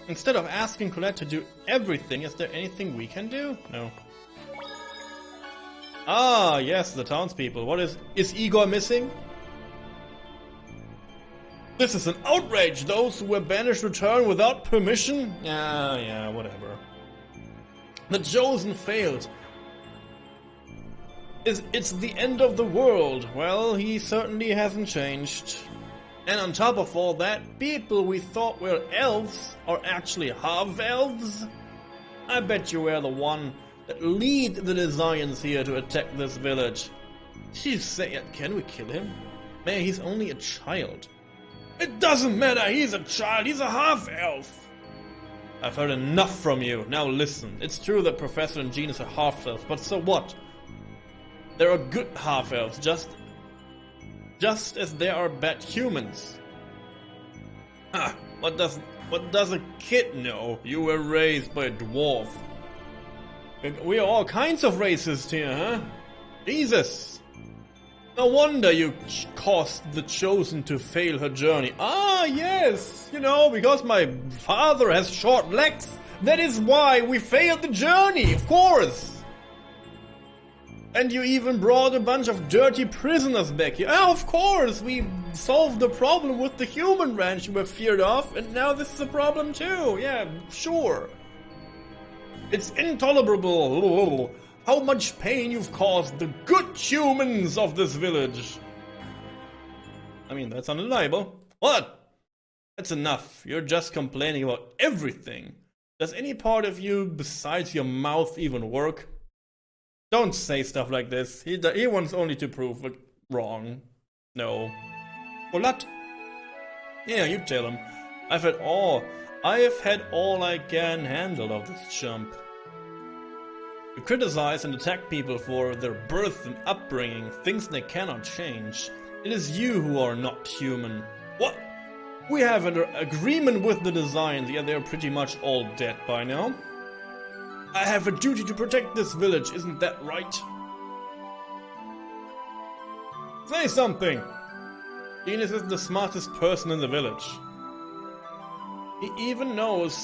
Instead of asking Colette to do everything, is there anything we can do? No. Ah, yes, the townspeople. What is Igor missing? This is an outrage! Those who were banished return without permission? Yeah, whatever. The Chosen failed. It's the end of the world. Well, he certainly hasn't changed. And on top of all that, people we thought were elves are actually half-elves? I bet you we're the one that lead the Desians here to attack this village. She's saying, can we kill him? Man, he's only a child. It doesn't matter, he's a child, he's a half-elf. I've heard enough from you, now listen. It's true that Professor and Jean is a half-elf, but so what? There are good half-elves, just as there are bad humans. What does a kid know? You were raised by a dwarf. We are all kinds of racists here, huh? Jesus! No wonder you caused the Chosen to fail her journey. Ah, yes! You know, because my father has short legs. That is why we failed the journey, of course! And you even brought a bunch of dirty prisoners back here. Ah, of course! We solved the problem with the human ranch you were feared of, and now this is a problem too. Yeah, sure. It's intolerable how much pain you've caused the good humans of this village. I mean, that's undeniable. What? That's enough. You're just complaining about everything. Does any part of you besides your mouth even work? Don't say stuff like this. He wants only to prove it wrong. No. What? Yeah, you tell him. I have had all I can handle of this chump. You criticize and attack people for their birth and upbringing, things they cannot change. It is you who are not human. What? We have an agreement with the Desians, yeah, they're pretty much all dead by now. I have a duty to protect this village, isn't that right? Say something! Venus is the smartest person in the village. He even knows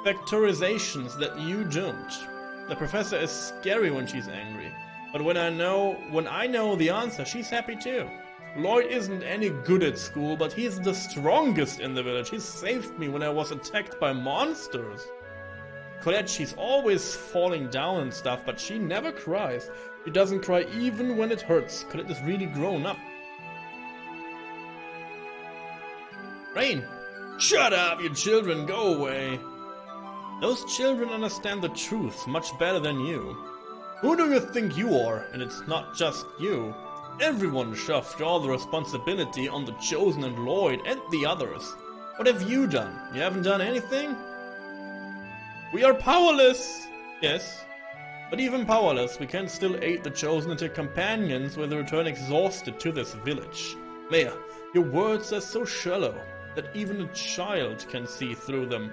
factorizations that you don't. The professor is scary when she's angry, but when I know the answer, she's happy too. Lloyd isn't any good at school, but he's the strongest in the village. He saved me when I was attacked by monsters. Colette, she's always falling down and stuff, but she never cries. She doesn't cry even when it hurts. Colette is really grown up. Rain! Shut up, you children, go away! Those children understand the truth much better than you. Who do you think you are? And it's not just you. Everyone shoved all the responsibility on the Chosen and Lloyd and the others. What have you done? You haven't done anything? We are powerless! Yes. But even powerless, we can still aid the Chosen and their companions when they return exhausted to this village. Maya, your words are so shallow that even a child can see through them.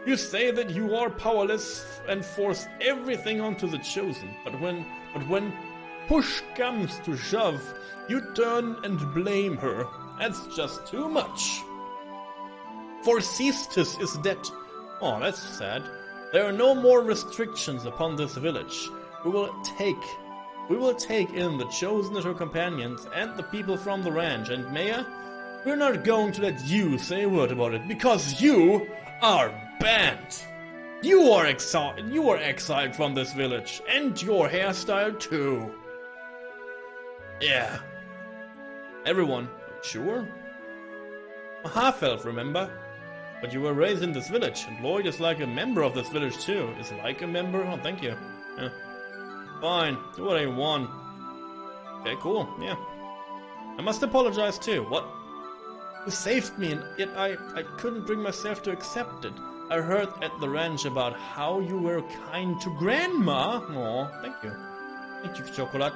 You say that you are powerless and force everything onto the Chosen, but when push comes to shove, you turn and blame her. That's just too much. For Cestus is dead. Oh, that's sad. There are no more restrictions upon this village. We will take in the Chosen and her companions and the people from the ranch, and Maya, we're not going to let you say a word about it, because you are banned. You are exiled from this village, and your hairstyle too. Yeah. Everyone, sure? A half-elf, remember? But you were raised in this village, and Lloyd is like a member of this village too. Is like a member? Oh, thank you. Yeah. Fine, do what I want. Okay, cool, yeah. I must apologize too. What? You saved me, and yet I couldn't bring myself to accept it. I heard at the ranch about how you were kind to Grandma. Aw, thank you. Thank you, Chocolate.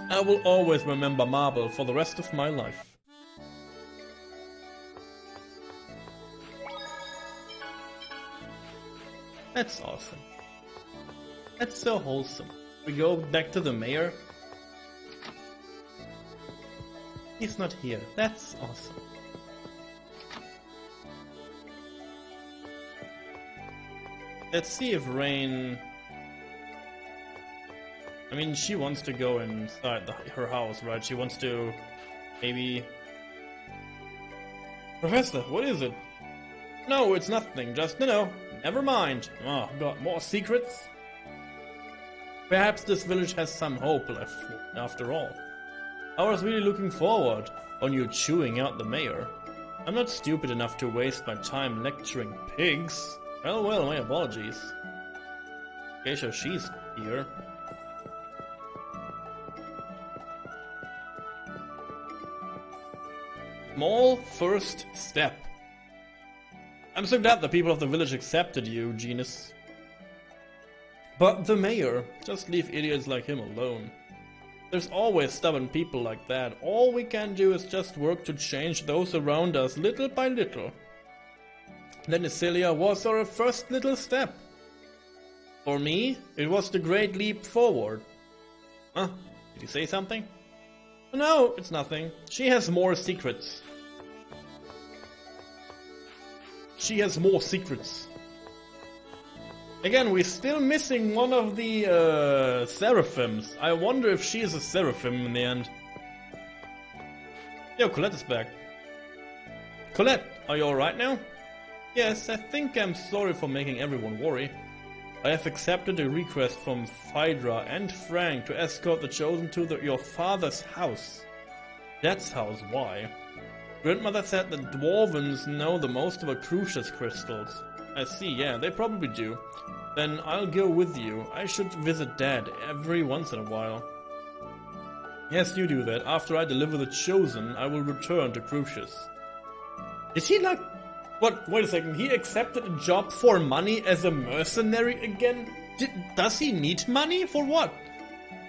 I will always remember Marble for the rest of my life. That's awesome. That's so wholesome. We go back to the mayor. He's not here. That's awesome. Let's see if Rain... I mean, she wants to go inside her house, right? She wants to... maybe... Professor, what is it? No, it's nothing. Just, never mind. Oh, got more secrets? Perhaps this village has some hope left after all. I was really looking forward on you chewing out the mayor. I'm not stupid enough to waste my time lecturing pigs. Well, my apologies. Okay, so she's here. Small first step. I'm so glad the people of the village accepted you, Genus. But the mayor, just leave idiots like him alone. There's always stubborn people like that. All we can do is just work to change those around us little by little. Lenicilia was our first little step. For me, it was the great leap forward. Huh? Did you say something? No, it's nothing. She has more secrets. She has more secrets. Again, we're still missing one of the seraphims. I wonder if she is a seraphim in the end. Yo, Colette is back. Colette, are you alright now? Yes, I think I'm sorry for making everyone worry. I have accepted a request from Phaedra and Frank to escort the Chosen to your father's house. That's house, why? Grandmother said that Dwarvens know the most about Crucius crystals. I see, yeah, they probably do. Then I'll go with you. I should visit Dad every once in a while. Yes, you do that. After I deliver the Chosen, I will return to Crucius. Is he like... What? Wait a second, he accepted a job for money as a mercenary again? Does he need money? For what?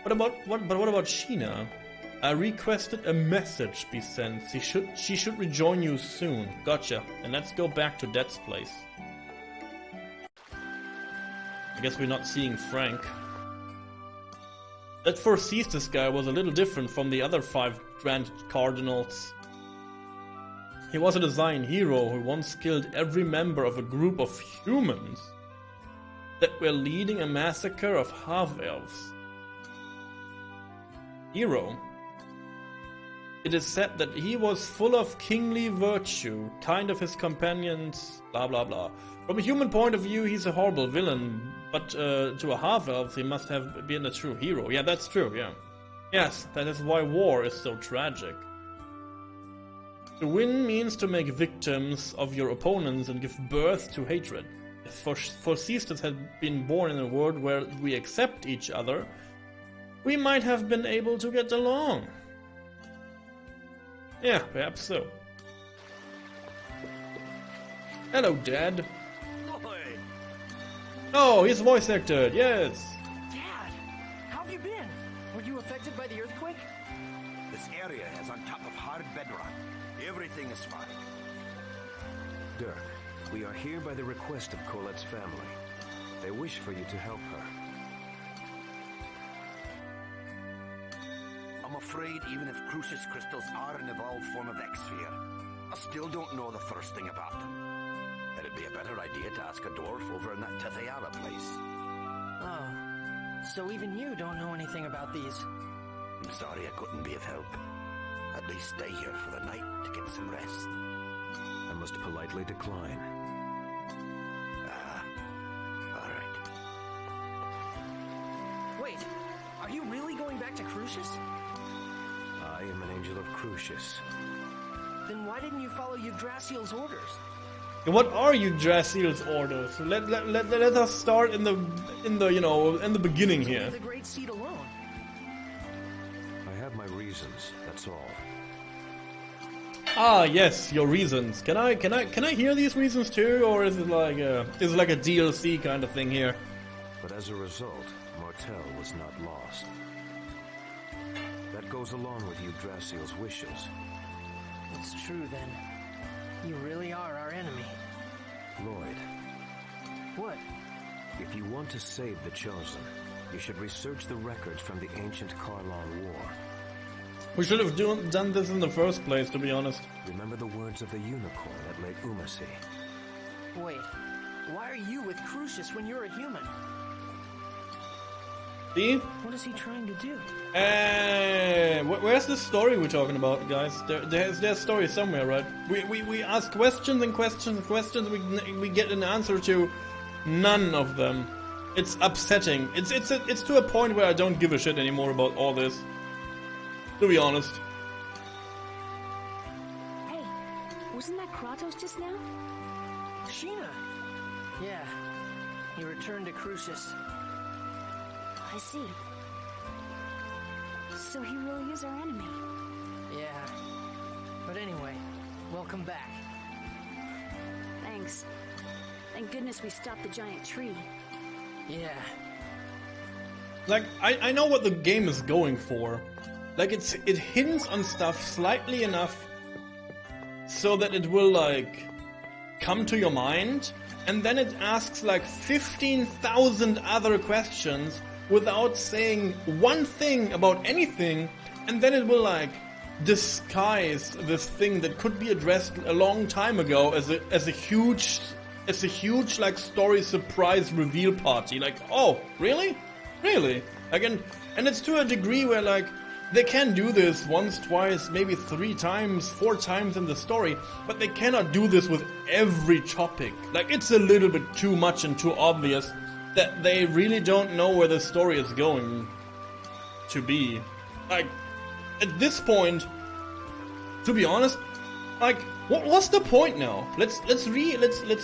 What about Sheena? I requested a message be sent. She should rejoin you soon. Gotcha. And let's go back to Dad's place. I guess we're not seeing Frank. That foresees this guy was a little different from the other 5 Grand Cardinals. He was a design hero who once killed every member of a group of humans that were leading a massacre of half-elves. Hero. It is said that he was full of kingly virtue, kind of his companions, blah blah blah. From a human point of view, he's a horrible villain, but to a half-elf, he must have been a true hero. Yeah, that's true, yeah. Yes, that is why war is so tragic. To win means to make victims of your opponents and give birth to hatred. If Forcestus had been born in a world where we accept each other, we might have been able to get along. Yeah, perhaps so. Hello, Dad. Lloyd. Oh, he's voice acted, yes. Dad, how have you been? Were you affected by the earthquake? This area is on top of hard bedrock. Everything is fine. Dirk, we are here by the request of Colette's family. They wish for you to help her. I'm afraid even if Crucius crystals are an evolved form of X-Sphere, I still don't know the first thing about them. It'd be a better idea to ask a dwarf over in that Tethayara place. Oh, so even you don't know anything about these? I'm sorry I couldn't be of help. At least stay here for the night to get some rest. I must politely decline. Alright. Wait, are you really going back to Crucius? I am an angel of Crucius. Then why didn't you follow Yggdrasil's orders? What are Yggdrasil's orders? Let us start in the beginning here. Leave the Great Seed alone. Uh, I have my reasons, that's all. Ah, yes, your reasons. Can I hear these reasons too, or is it like a DLC kind of thing here? But as a result, Martel was not lost. That goes along with Yggdrasil's wishes. It's true then. You really are our enemy. Lloyd, What? if you want to save the Chosen, you should research the records from the ancient Karlan War. We should have done this in the first place, to be honest. Remember the words of the unicorn at Lake Umasi. Wait, Why are you with Crucius when you're a human? See? What is he trying to do? Where's the story we're talking about, guys? There's a story somewhere, right? We ask questions and questions and questions. We get an answer to none of them. It's upsetting. It's to a point where I don't give a shit anymore about all this. To be honest. Hey, wasn't that Kratos just now? Sheena! Yeah, he returned to Crucius. I see. So he really is our enemy. Yeah. But anyway, welcome back. Thanks. Thank goodness we stopped the giant tree. Yeah. Like, I know what the game is going for. Like, it hints on stuff slightly enough so that it will, like, come to your mind, and then it asks, like, 15,000 other questions without saying one thing about anything, and then it will, like, disguise this thing that could be addressed a long time ago as a huge, like, story surprise reveal party. Like, oh, really? Really? Like, and it's to a degree where, like, they can do this once, twice, maybe 3 times, 4 times in the story, but they cannot do this with every topic. Like, it's a little bit too much and too obvious that they really don't know where the story is going to be. Like, at this point, to be honest, like, what's the point now? Let's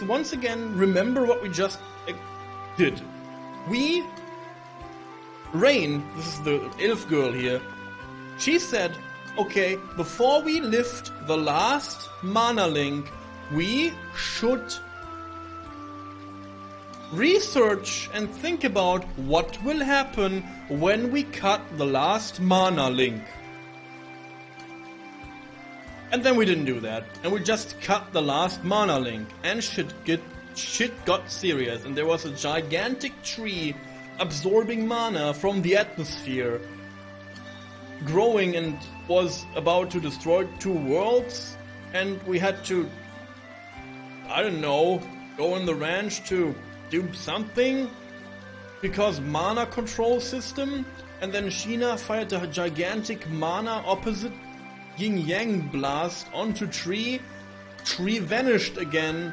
once again remember what we just did. Rain, this is the elf girl here, she said, okay, before we lift the last mana link, we should research and think about what will happen when we cut the last mana link. And then we didn't do that, and we just cut the last mana link, and shit got serious, and there was a gigantic tree absorbing mana from the atmosphere, growing, and was about to destroy 2 worlds, and we had to, I don't know, go in the ranch to do something because mana control system, and then Sheena fired a gigantic mana opposite yin yang blast onto tree vanished again.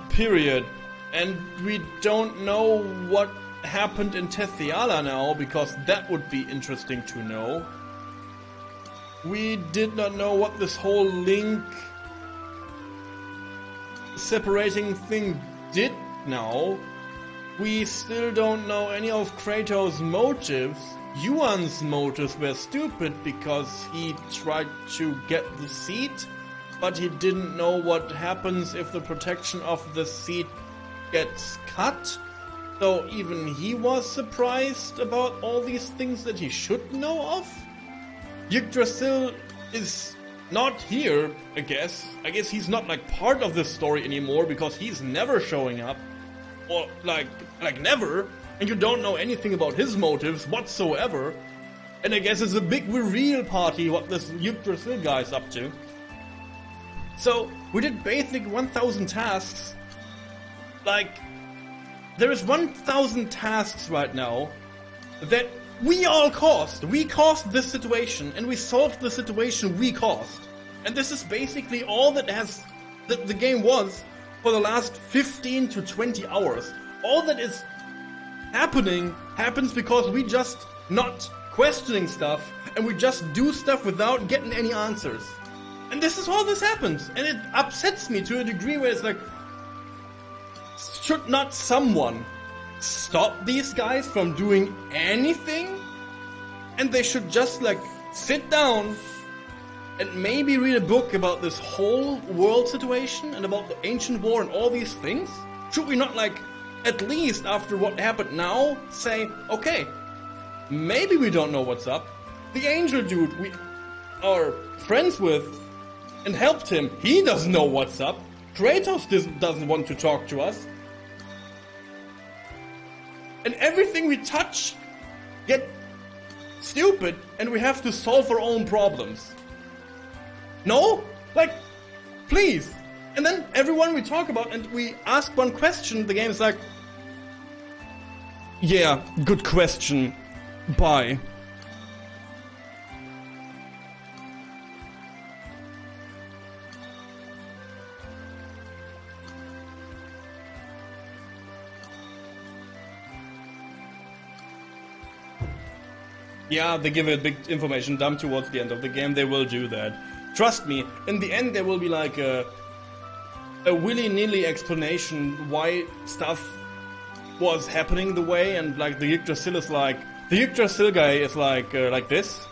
Period. And we don't know what happened in Tethiala now, because that would be interesting to know. We did not know what this whole link separating thing did now. We still don't know any of Kratos' motives. Yuan's motives were stupid because he tried to get the seat, but he didn't know what happens if the protection of the seat gets cut. So even he was surprised about all these things that he should know of. Yggdrasil is not here, I guess. I guess he's not like part of this story anymore because he's never showing up. Or like never. And you don't know anything about his motives whatsoever. And I guess it's a big reveal party what this Yggdrasil guy's up to. So we did basic 1,000 tasks. Like, there is 1,000 tasks right now that we all caused. We caused this situation, and we solved the situation we caused. And this is basically all that the game was for the last 15 to 20 hours. All that is happens because we just not questioning stuff, and we just do stuff without getting any answers. And this is all this happens, and it upsets me to a degree where it's like, should not someone stop these guys from doing anything? And they should just like sit down and maybe read a book about this whole world situation and about the ancient war and all these things? Should we not, like, at least after what happened now, say, okay, maybe we don't know what's up. The angel dude we are friends with and helped him, he doesn't know what's up. Kratos doesn't want to talk to us. And everything we touch get stupid, and we have to solve our own problems. No? Like, Please! And then everyone we talk about and we ask one question, the game is like, yeah, good question. Bye. Yeah, they give a big information dump towards the end of the game. They will do that. Trust me, in the end there will be like a willy-nilly explanation why stuff was happening the way, and like the Yggdrasil is like... The Yggdrasil guy is like this.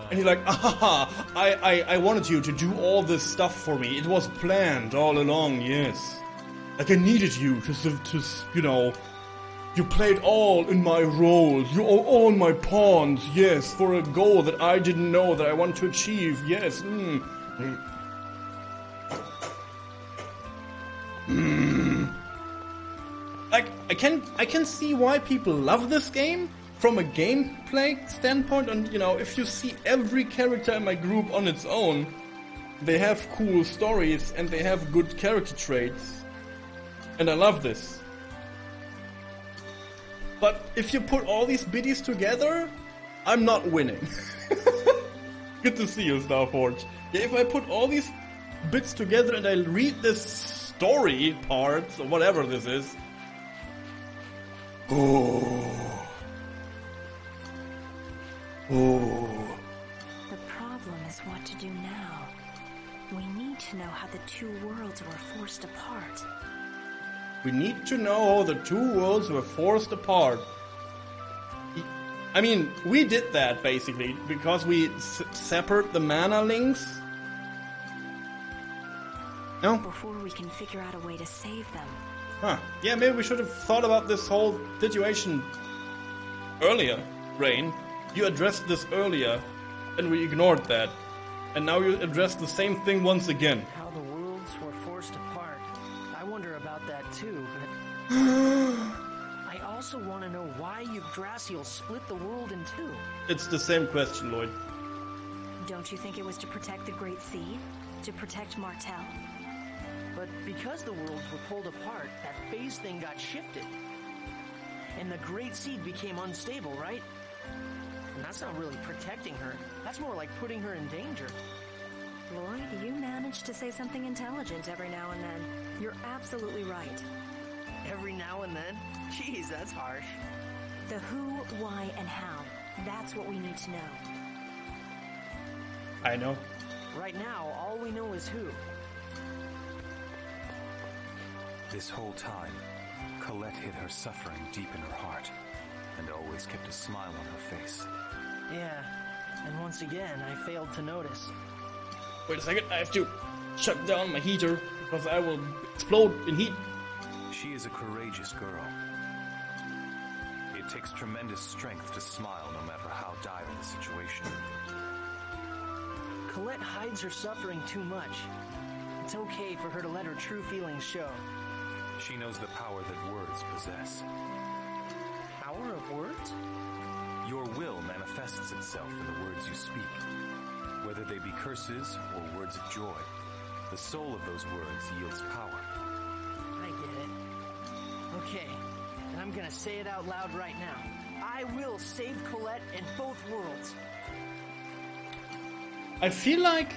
And he's like, I wanted you to do all this stuff for me. It was planned all along, yes. Like I needed you to you know... You played all in my role. You are all my pawns, yes, for a goal that I didn't know that I want to achieve, yes. Like, I can see why people love this game from a gameplay standpoint, and you know, if you see every character in my group on its own, they have cool stories and they have good character traits. And I love this. But if you put all these biddies together, I'm not winning. Good to see you, Starforge. Yeah, if I put all these bits together and I read this story parts, or whatever this is... Oh. The problem is what to do now. We need to know how the two worlds were forced apart. We need to know how the two worlds were forced apart. I mean, we did that basically because we separate the mana links. No? Before we can figure out a way to save them. Huh. Yeah, maybe we should have thought about this whole situation earlier, Rain. You addressed this earlier, and we ignored that. And now you address the same thing once again. How the worlds were forced apart. I wonder about that too, but... I also want to know why Yggdrasil split the world in two. It's the same question, Lloyd. Don't you think it was to protect the Great Sea? To protect Martel? But because the worlds were pulled apart, that phase thing got shifted. And the Great Seed became unstable, right? And that's not really protecting her. That's more like putting her in danger. Lloyd, you manage to say something intelligent every now and then. You're absolutely right. Every now and then? Jeez, that's harsh. The who, why, and how. That's what we need to know. I know. Right now, all we know is who. This whole time, Colette hid her suffering deep in her heart, and always kept a smile on her face. Yeah, and once again, I failed to notice. Wait a second, I have to shut down my heater, because I will explode in heat. She is a courageous girl. It takes tremendous strength to smile no matter how dire the situation. Colette hides her suffering too much. It's okay for her to let her true feelings show. She knows the power that words possess. Power of words? Your will manifests itself in the words you speak. Whether they be curses or words of joy, the soul of those words yields power. I get it. Okay, and I'm gonna say it out loud right now. I will save Colette in both worlds. I feel like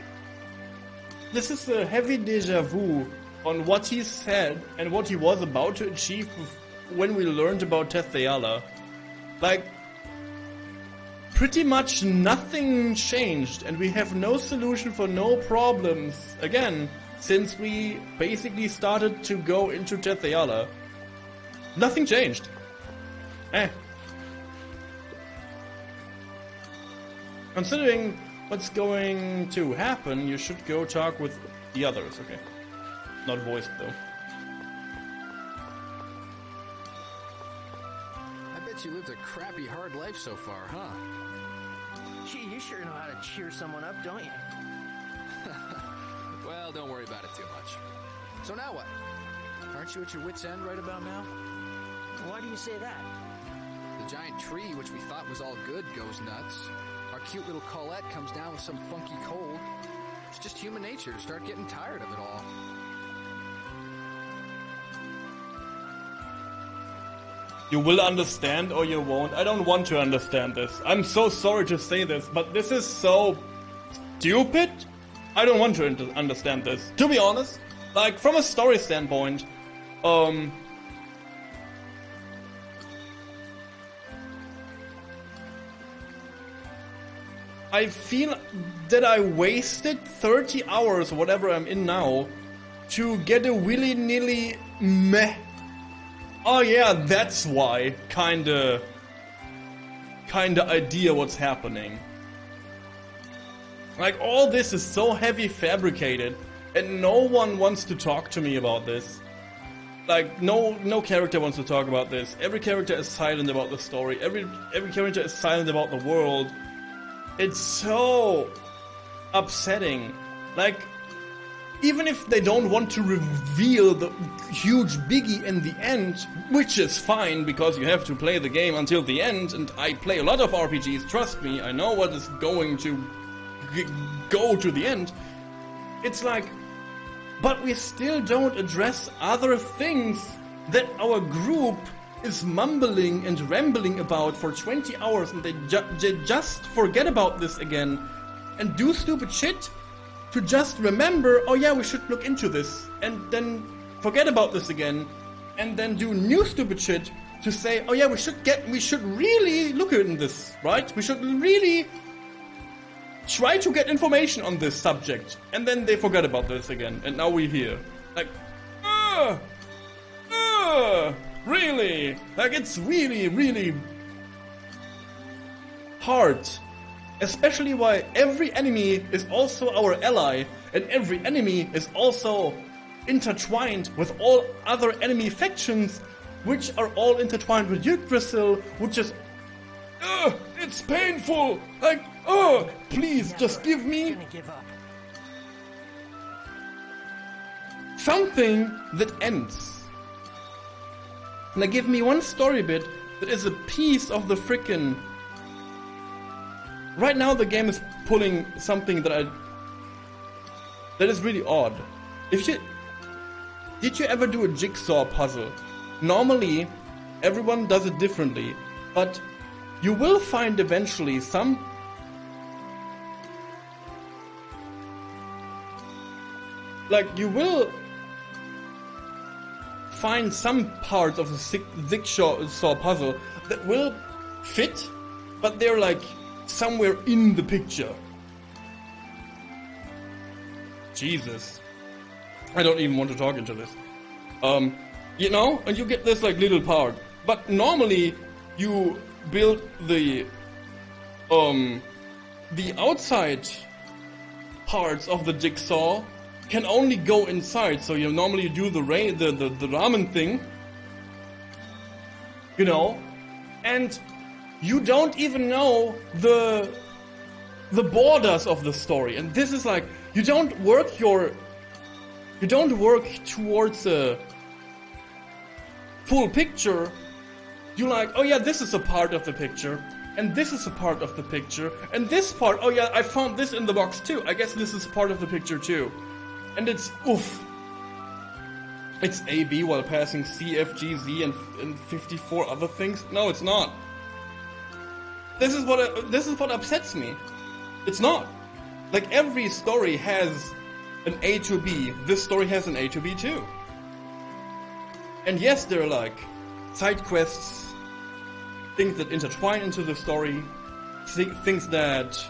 this is a heavy deja vu on what he said and what he was about to achieve when we learned about Tethayala. Like, pretty much nothing changed, and we have no solution for no problems, again, since we basically started to go into Tethayala. Nothing changed. Considering what's going to happen, you should go talk with the others, okay? Not voiced, though. I bet you lived a crappy, hard life so far, huh? Gee, you sure know how to cheer someone up, don't you? Well, don't worry about it too much. So now what? Aren't you at your wit's end right about now? Why do you say that? The giant tree, which we thought was all good, goes nuts. Our cute little Colette comes down with some funky cold. It's just just human nature to start getting tired of it all. You will understand or you won't. I don't want to understand this. I'm so sorry to say this, but this is so stupid. I don't want to understand this. To be honest, like from a story standpoint, I feel that I wasted 30 hours, whatever I'm in now, to get a willy-nilly meh. Oh yeah, that's why kinda idea what's happening. Like all this is so heavy fabricated and no one wants to talk to me about this. Like no character wants to talk about this. Every character is silent about the story. Every character is silent about the world. It's so upsetting. Like, even if they don't want to reveal the huge biggie in the end, which is fine because you have to play the game until the end, and I play a lot of RPGs, trust me, I know what is going to go to the end. It's like, but we still don't address other things that our group is mumbling and rambling about for 20 hours, and they just forget about this again and do stupid shit to just remember, oh yeah, we should look into this, and then forget about this again, and then do new stupid shit to say, oh yeah, we should really look into this, right? We should really try to get information on this subject, and then they forget about this again, and now we're here. Like, really? Like, it's really, really hard. Especially why every enemy is also our ally, and every enemy is also intertwined with all other enemy factions, which are all intertwined with Yggdrasil, which is... it's painful! Like, please, just give me... something that ends. Like, give me one story bit that is a piece of the frickin'... Right now the game is pulling something that is really odd. Did you ever do a jigsaw puzzle? Normally, everyone does it differently, but you will find eventually some... Like, you will find some parts of the jigsaw puzzle that will fit, but they're like somewhere in the picture. Jesus. I don't even want to talk into this. You know, and you get this like little part. But normally you build the outside parts of the jigsaw can only go inside. So you normally do the ramen thing. You know? And you don't even know the borders of the story, and this is like you don't work towards a full picture. You like, oh yeah, this is a part of the picture, and this is a part of the picture, and this part, oh yeah, I found this in the box too. I guess this is part of the picture too, and it's oof. It's A, B while passing C, F, G, Z, and 54 other things. No, it's not. This is what upsets me. It's not. Like, every story has an A to B. This story has an A to B too. And yes, there are like side quests, things that intertwine into the story, things that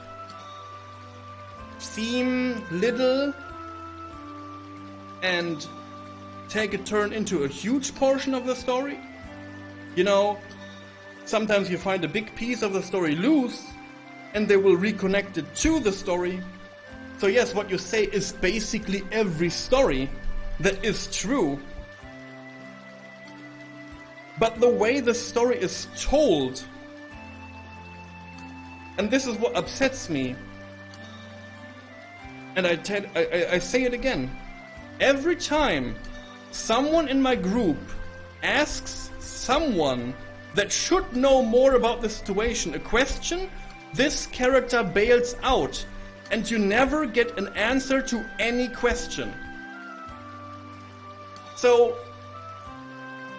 seem little and take a turn into a huge portion of the story. You know, sometimes you find a big piece of the story loose, and they will reconnect it to the story. So yes, what you say is basically every story that is true. But the way the story is told, and this is what upsets me, and I say it again, every time someone in my group asks someone that should know more about the situation a question, this character bails out and you never get an answer to any question. So,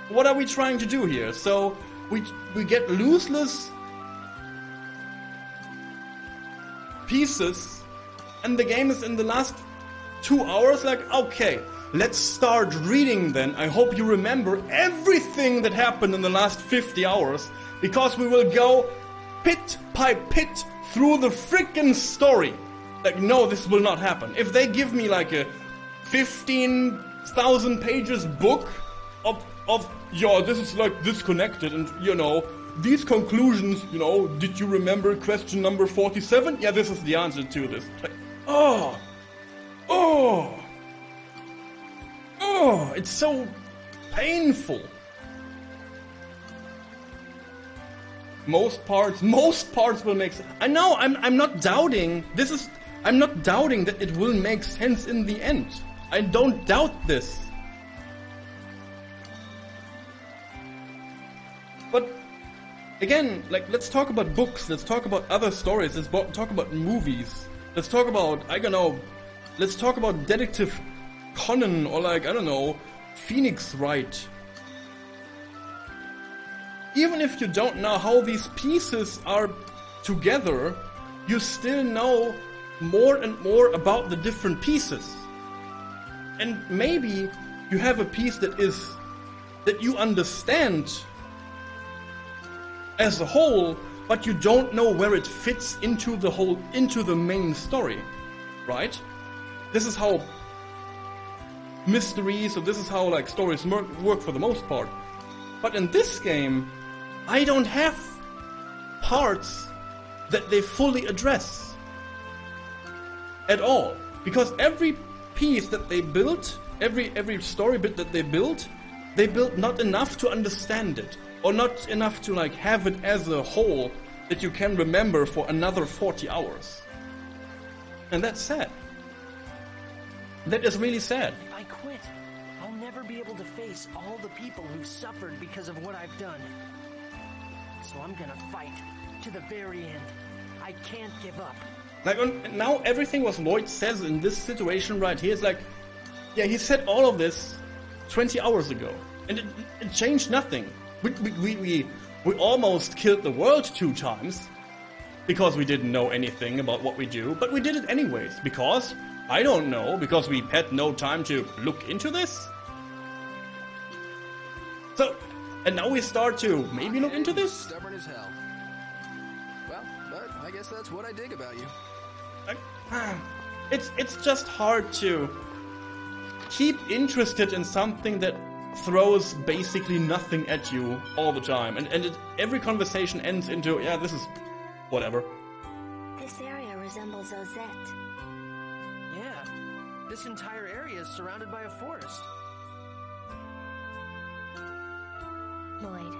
what are we trying to do here? So, we get useless pieces, and the game is in the last 2 hours like, okay, let's start reading then. I hope you remember everything that happened in the last 50 hours, because we will go pit by pit through the freaking story. Like, no, this will not happen. If they give me like a 15,000 pages book of yeah, this is like disconnected, and you know, these conclusions, you know, did you remember question number 47? Yeah, this is the answer to this. Like, oh, it's so painful. Most parts will make sense. I know, I'm not doubting, I'm not doubting that it will make sense in the end. I don't doubt this. But, again, like, let's talk about books, let's talk about other stories, let's talk about movies. Let's talk about, I don't know, let's talk about Detective Conan, or like, I don't know, Phoenix Wright. Even if you don't know how these pieces are together, you still know more and more about the different pieces. And maybe you have a piece that you understand as a whole, but you don't know where it fits into the main story, right? This is how mysteries, or this is how like stories work for the most part. But in this game, I don't have parts that they fully address at all, because every piece that they built, every story bit that they built not enough to understand it, or not enough to like have it as a whole that you can remember for another 40 hours. And that's sad. That is really sad. If I quit, I'll never be able to face all the people who've suffered because of what I've done. So I'm gonna fight to the very end. I can't give up. Like, now everything what Lloyd says in this situation right here is like, yeah, he said all of this 20 hours ago, and it changed nothing. We almost killed the world 2 times because we didn't know anything about what we do, but we did it anyways because, I don't know, because we had no time to look into this? So, and now we start to maybe look into this? Stubborn as hell. Well, but I guess that's what I dig about you. It's just hard to keep interested in something that throws basically nothing at you all the time, and every conversation ends into, yeah, this is whatever. This area resembles Ozette. Yeah, this entire area is surrounded by a forest. Lloyd,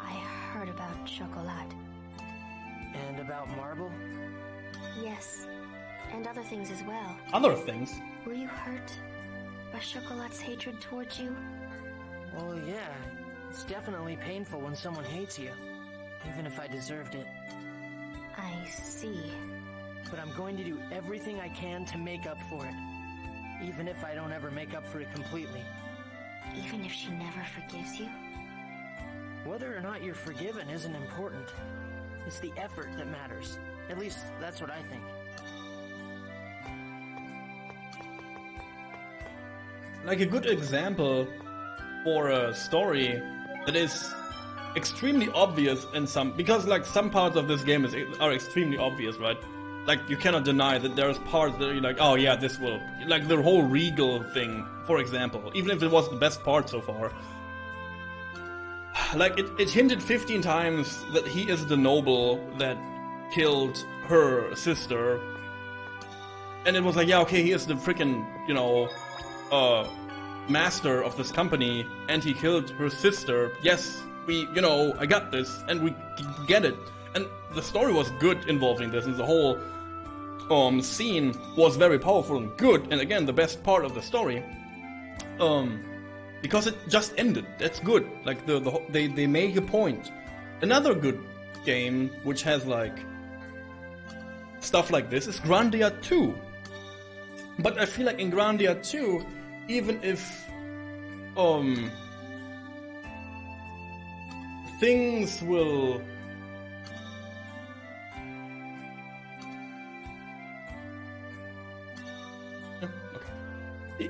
I heard about Chocolat. And about Marble? Yes, and other things as well. Other things? Were you hurt by Chocolat's hatred towards you? Well, yeah. It's definitely painful when someone hates you. Even if I deserved it. I see. But I'm going to do everything I can to make up for it. Even if I don't ever make up for it completely. Even if she never forgives you? Whether or not you're forgiven isn't important. It's the effort that matters. At least, that's what I think. Like a good example for a story that is extremely obvious in because like some parts of this game are extremely obvious, right? Like you cannot deny that there's parts that you're like, oh yeah, this will, like the whole Regal thing, for example, even if it was the best part so far. Like it hinted 15 times that he is the noble that killed her sister, and it was like, yeah, okay, he is the freaking, you know, master of this company, and he killed her sister. Yes, you know, I got this, and we get it. And the story was good involving this, and the whole scene was very powerful and good, and again, the best part of the story. Because it just ended. That's good. Like they make a point. Another good game which has like stuff like this is Grandia 2. But I feel like in Grandia 2, even if things will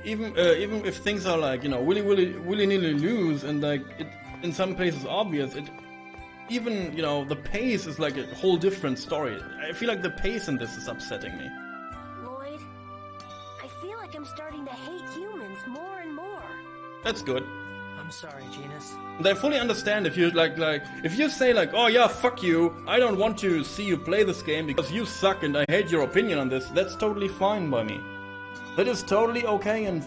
even if things are like, you know, willy-nilly loose and like it in some places obvious, it even, you know, the pace is like a whole different story. I feel like the pace in this is upsetting me. Lloyd, I feel like I'm starting to hate humans more and more. That's good. I'm sorry, Genus. And I fully understand if you like if you say like, oh yeah, fuck you, I don't want to see you play this game because you suck and I hate your opinion on this. That's totally fine by me. That is totally okay and